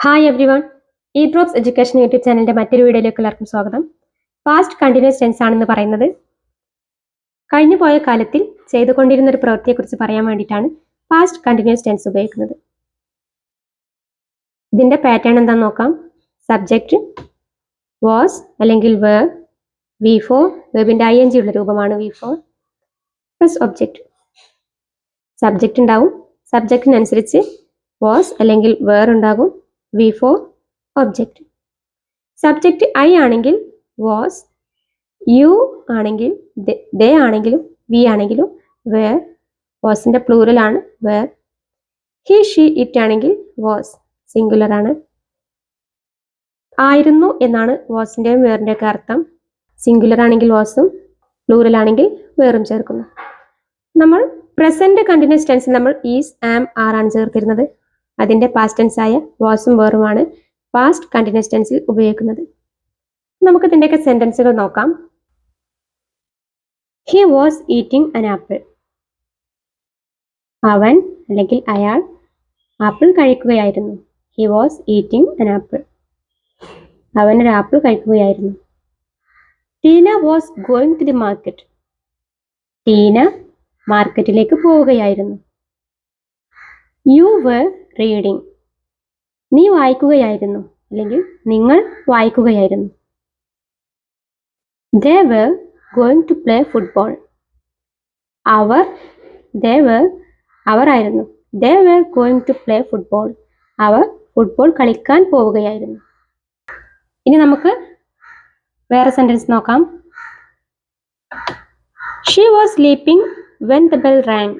Hi every one. ഈ drops education YouTube ചാനലിന്റെ മറ്റൊരു വീഡിയോയിലേക്ക് എല്ലാവർക്കും സ്വാഗതം. പാസ്റ്റ് കണ്ടിന്യൂസ് ടെൻസ് ആണെന്ന് പറയുന്നത് കഴിഞ്ഞു പോയ കാലത്തിൽ ചെയ്തുകൊണ്ടിരുന്ന ഒരു പ്രവൃത്തിയെക്കുറിച്ച് പറയാൻ വേണ്ടിയിട്ടാണ് പാസ്റ്റ് കണ്ടിന്യൂസ് ടെൻസ് ഉപയോഗിക്കുന്നത്. ഇതിന്റെ പാറ്റേൺ എന്താണെന്ന് നോക്കാം. സബ്ജക്റ്റ് വാസ് അല്ലെങ്കിൽ വേർ, V4, വെർബിന്റെ ING ഉള്ള രൂപമാണ് V4 പ്ലസ് ഒബ്ജക്റ്റ്. സബ്ജക്റ്റ് ഉണ്ടാവും, സബ്ജക്റ്റിനനുസരിച്ച് വാസ് അല്ലെങ്കിൽ വേർ ഉണ്ടാകും, V4 ഒബ്ജക്റ്റ്. സബ്ജക്റ്റ് I ആണെങ്കിൽ വാസ്, യു ആണെങ്കിൽ ദേ ആണെങ്കിലും വി ആണെങ്കിലും വേർ, വാസിന്റെ പ്ലൂറൽ ആണ് വേർ. ഹി ഷീ ഇറ്റ് ആണെങ്കിൽ വാസ്, സിംഗുലർ ആണ്. ആയിരുന്നു എന്നാണ് വാസിന്റെയും വേറിന്റെ ഒക്കെ അർത്ഥം. സിംഗുലർ ആണെങ്കിൽ വാസും പ്ലൂറൽ ആണെങ്കിൽ വേറും ചേർക്കുന്നു. നമ്മൾ പ്രസന്റ് കണ്ടിന്യൂസ് ടെൻസിൽ നമ്മൾ ഈസ്, ആം, ആർ ആണ് ചേർത്തിരുന്നത്. അതിന്റെ പാസ്റ്റ് ടെൻസ് ആയ വാസും വേറുമാണ് പാസ്റ്റ് കണ്ടിന്യൂസ് ടെൻസിൽ ഉപയോഗിക്കുന്നത്. നമുക്ക് ഇതിന്റെയൊക്കെ സെന്റൻസുകൾ നോക്കാം. He was eating an apple. അവൻ അല്ലെങ്കിൽ അയാൾ ആപ്പിൾ കഴിക്കുകയായിരുന്നു. He was eating an apple. അവൻ ഒരു ആപ്പിൾ കഴിക്കുകയായിരുന്നു. Tina was going to the market. Tina മാർക്കറ്റിലേക്ക് പോവുകയായിരുന്നു. You were reading. നീ വായിക്കുകയായിരുന്നു അല്ലെങ്കിൽ നിങ്ങൾ വായിക്കുകയായിരുന്നു. They were going to play football. അവർ ആയിരുന്നു. They were going to play football. അവർ ഫുട്ബോൾ കളിക്കാൻ പോവുകയായിരുന്നു. ഇനി നമുക്ക് വേറെ സെന്റൻസ് നോക്കാം. She was sleeping when the bell rang.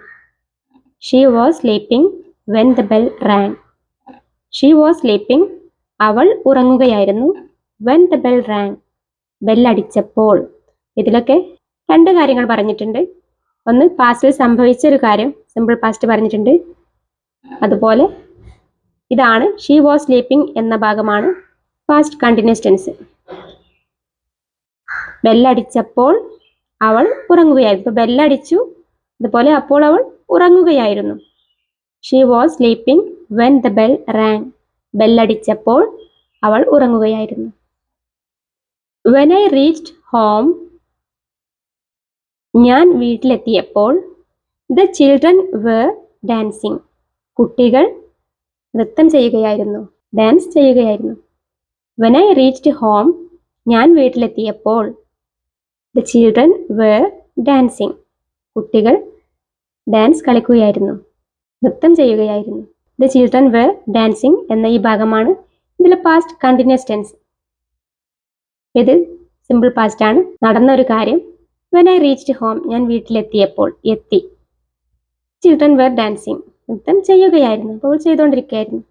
She was sleeping when the bell rang. She was sleeping. അവൾ ഉറങ്ങുകയായിരുന്നു. When the bell rang. ബെല്ലടിച്ചപ്പോൾ. ഇതിലൊക്കെ രണ്ട് കാര്യങ്ങൾ പറഞ്ഞിട്ടുണ്ട്. ഒന്ന് പാസ്റ്റിൽ സംഭവിച്ച ഒരു കാര്യം സിമ്പിൾ പാസ്റ്റ് പറഞ്ഞിട്ടുണ്ട്. അതുപോലെ ഇതാണ് ഷീ വാസ് സ്ലീപ്പിംഗ് എന്ന ഭാഗമാണ് പാസ്റ്റ് കണ്ടിന്യൂസ് ടെൻസ്. ബെല്ലടിച്ചപ്പോൾ അവൾ ഉറങ്ങുകയായിരുന്നു. ഇപ്പോൾ ബെല്ലടിച്ചു, അതുപോലെ അപ്പോൾ അവൾ ഉറങ്ങുകയായിരുന്നു. She was sleeping when the bell rang. ബെല്ലടിച്ചപ്പോൾ അവൾ ഉറങ്ങുകയായിരുന്നു. When I reached home, ഞാൻ വീട്ടിലെത്തിയപ്പോൾ the children were dancing. കുട്ടികൾ നൃത്തം ചെയ്യുകയായിരുന്നു, ഡാൻസ് ചെയ്യുകയായിരുന്നു. When I reached home, ഞാൻ വീട്ടിലെത്തിയപ്പോൾ the children were dancing. കുട്ടികൾ ഡാൻസ് കളിക്കുകയായിരുന്നു, നൃത്തം ചെയ്യുകയായിരുന്നു. The children were dancing എന്ന ഈ ഭാഗമാണ് ഇതിലെ പാസ്റ്റ് കണ്ടിന്യൂസ് ടെൻസ്. ഇത് സിമ്പിൾ പാസ്റ്റ് ആണ്, നടന്ന ഒരു കാര്യം. When I reached home, ഞാൻ വീട്ടിലെത്തിയപ്പോൾ, എത്തി. Children were dancing, നൃത്തം ചെയ്യുകയായിരുന്നു, അപ്പോൾ ചെയ്തുകൊണ്ടിരിക്കുകയായിരുന്നു.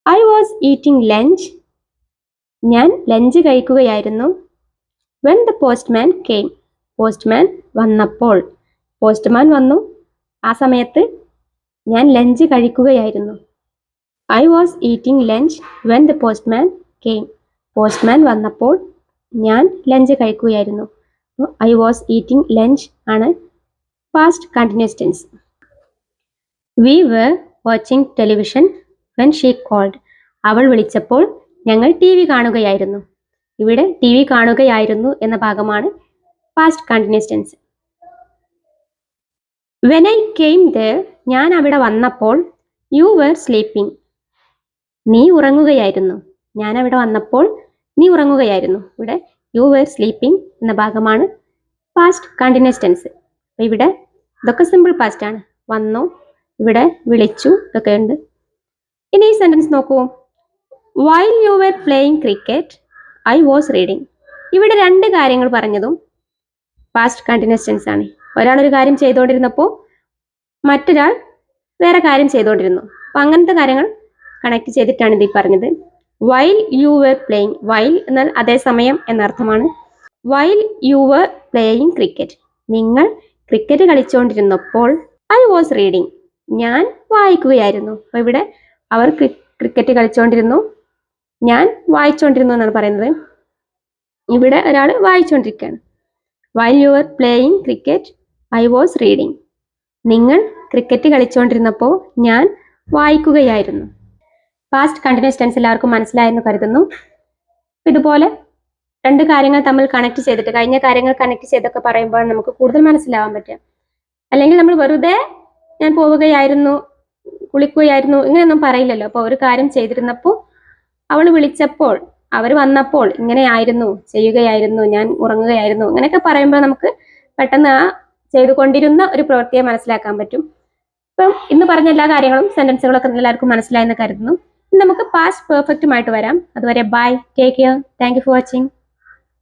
I was eating lunch, ഞാൻ ലഞ്ച് കഴിക്കുകയായിരുന്നു. When the postman came, postman വന്നപ്പോൾ. പോസ്റ്റ്മാൻ വന്നു, ആ സമയത്ത് ഞാൻ ലഞ്ച് കഴിക്കുകയായിരുന്നു. I was eating lunch when the postman came. Postman വന്നപ്പോൾ ഞാൻ ലഞ്ച് കഴിക്കുകയായിരുന്നു. ഐ വാസ് ഈറ്റിംഗ് ലഞ്ച് ആണ് past continuous tense. We were watching television when she called. അവൾ വിളിച്ചപ്പോൾ ഞങ്ങൾ TV കാണുകയായിരുന്നു. ഇവിടെ TV കാണുകയായിരുന്നു എന്ന ഭാഗമാണ് past continuous tense. When I came there, ഞാൻ അവിടെ വന്നപ്പോൾ യു വർ സ്ലീപ്പിംഗ്. നീ ഉറങ്ങുകയായിരുന്നു. ഞാൻ അവിടെ വന്നപ്പോൾ നീ ഉറങ്ങുകയായിരുന്നു. ഇവിടെ യു വർ സ്ലീപ്പിംഗ് എന്ന ഭാഗമാണ് പാസ്റ്റ് കണ്ടിന്യൂസ് ടെൻസ്. അപ്പോൾ ഇവിടെ ഇതൊക്കെ സിമ്പിൾ പാസ്റ്റ് ആണ്. വന്നു, ഇവിടെ വിളിച്ചു, ഇതൊക്കെ ഉണ്ട്. ഇനി ഈ സെന്റൻസ് നോക്കൂ. While you were playing cricket I was reading. ഇവിടെ രണ്ട് കാര്യങ്ങൾ പറഞ്ഞതും പാസ്റ്റ് കണ്ടിന്യൂസ് ടെൻസ് ആണ്. ഒരാൾ ഒരു കാര്യം ചെയ്തുകൊണ്ടിരുന്നപ്പോൾ മറ്റൊരാൾ വേറെ കാര്യം ചെയ്തുകൊണ്ടിരുന്നു. അപ്പം അങ്ങനത്തെ കാര്യങ്ങൾ കണക്ട് ചെയ്തിട്ടാണ് ഇത് പറഞ്ഞത്. While you were playing, while എന്നാൽ അതേസമയം എന്നർത്ഥമാണ്. While you were playing cricket, നിങ്ങൾ ക്രിക്കറ്റ് കളിച്ചുകൊണ്ടിരുന്നപ്പോൾ ഐ വാസ് റീഡിങ്, ഞാൻ വായിക്കുകയായിരുന്നു. അപ്പോൾ ഇവിടെ അവർ ക്രിക്കറ്റ് കളിച്ചുകൊണ്ടിരുന്നു, ഞാൻ വായിച്ചുകൊണ്ടിരുന്നു എന്നാണ് പറയുന്നത്. ഇവിടെ ഒരാൾ വായിച്ചുകൊണ്ടിരിക്കുകയാണ്. While you were playing cricket I was reading. നിങ്ങൾ ക്രിക്കറ്റ് കളിച്ചുകൊണ്ടിരുന്നപ്പോൾ ഞാൻ വായിക്കുകയായിരുന്നു. പാസ്റ്റ് കണ്ടിന്യൂസ് ടെൻസ് എല്ലാവർക്കും മനസ്സിലായെന്ന് കരുതുന്നു. ഇതുപോലെ രണ്ട് കാര്യങ്ങൾ തമ്മിൽ കണക്ട് ചെയ്തിട്ട്, കഴിഞ്ഞ കാര്യങ്ങൾ കണക്ട് ചെയ്തൊക്കെ പറയുമ്പോൾ നമുക്ക് കൂടുതൽ മനസ്സിലാവാൻ പറ്റും. അല്ലെങ്കിൽ നമ്മൾ വെറുതെ ഞാൻ പോവുകയായിരുന്നു, കുളിക്കുകയായിരുന്നു ഇങ്ങനെയൊന്നും പറയില്ലല്ലോ. അപ്പോൾ ഒരു കാര്യം ചെയ്തിരുന്നപ്പോൾ, അവൾ വിളിച്ചപ്പോൾ, അവർ വന്നപ്പോൾ ഇങ്ങനെയായിരുന്നു, ചെയ്യുകയായിരുന്നു, ഞാൻ ഉറങ്ങുകയായിരുന്നു, ഇങ്ങനെയൊക്കെ പറയുമ്പോൾ നമുക്ക് പെട്ടെന്ന് ആ ചെയ്തുകൊണ്ടിരുന്ന ഒരു പ്രവൃത്തിയെ മനസ്സിലാക്കാൻ പറ്റും. അപ്പം ഇന്ന് പറഞ്ഞ എല്ലാ കാര്യങ്ങളും സെന്റൻസുകളൊക്കെ എല്ലാവർക്കും മനസ്സിലായെന്ന് കരുതുന്നു. നമുക്ക് പാസ്റ്റ് പെർഫെക്റ്റുമായിട്ട് വരാം. അതുവരെ bye, take care, thank you for watching.